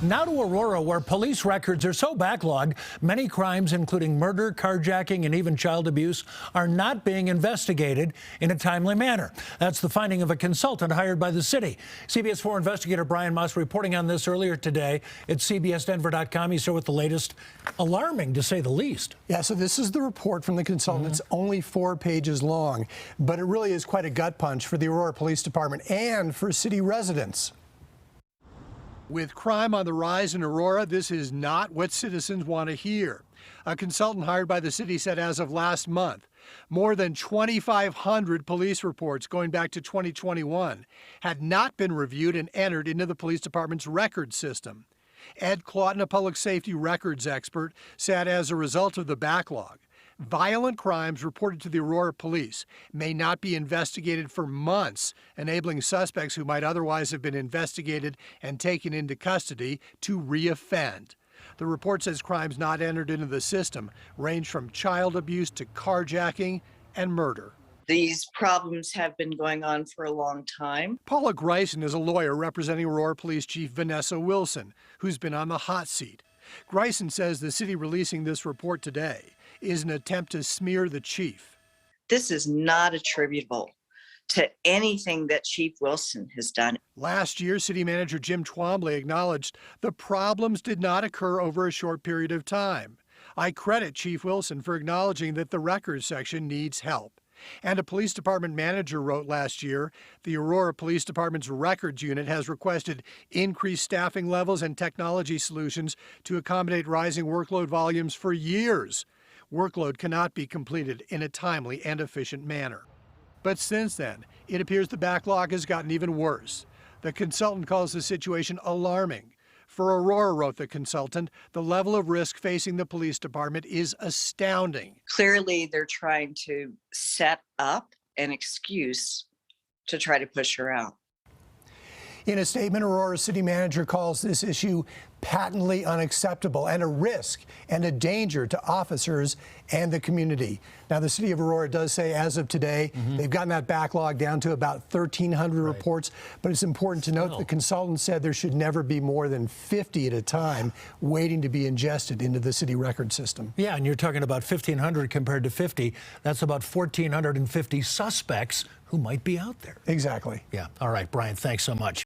Now to Aurora, where police records are so backlogged, many crimes, including murder, carjacking, and even child abuse, are not being investigated in a timely manner. That's the finding of a consultant hired by the city. CBS 4 investigator Brian Moss reporting on this earlier today at CBSDenver.com. He's here with the latest. Alarming, to say the least. Yeah, so this is the report from the consultant. It's only 4 pages long, but it really is quite a gut punch for the Aurora Police Department and for city residents. With crime on the rise in Aurora, this is not what citizens want to hear. A consultant hired by the city said as of last month, more than 2,500 police reports going back to 2021 had not been reviewed and entered into the police department's record system. Ed Claughton, a public safety records expert, said as a result of the backlog, violent crimes reported to the Aurora police may not be investigated for months, enabling suspects who might otherwise have been investigated and taken into custody to reoffend. The report says crimes not entered into the system range from child abuse to carjacking and murder. These problems have been going on for a long time. Paula Greisen is a lawyer representing Aurora Police Chief Vanessa Wilson, who's been on the hot seat. Greisen says the city releasing this report today is an attempt to smear the chief. This is not attributable to anything that Chief Wilson has done. Last year, City Manager Jim Twombly acknowledged the problems did not occur over a short period of time. I credit Chief Wilson for acknowledging that the records section needs help. And a police department manager wrote last year, the Aurora Police Department's records unit has requested increased staffing levels and technology solutions to accommodate rising workload volumes for years. Workload cannot be completed in a timely and efficient manner. But since then, it appears the backlog has gotten even worse. The consultant calls the situation alarming. For Aurora, wrote the consultant, the level of risk facing the police department is astounding. Clearly, they're trying to set up an excuse to try to push her out. In a statement, Aurora City Manager calls this issue patently unacceptable and a risk and a danger to officers and the community. Now, the city of Aurora does say as of today, they've gotten that backlog down to about 1,300 reports, but it's important to note the consultant said there should never be more than 50 at a time waiting to be ingested into the city record system. Yeah, and you're talking about 1,500 compared to 50. That's about 1,450 suspects who might be out there. Exactly. Yeah. All right, Brian, thanks so much.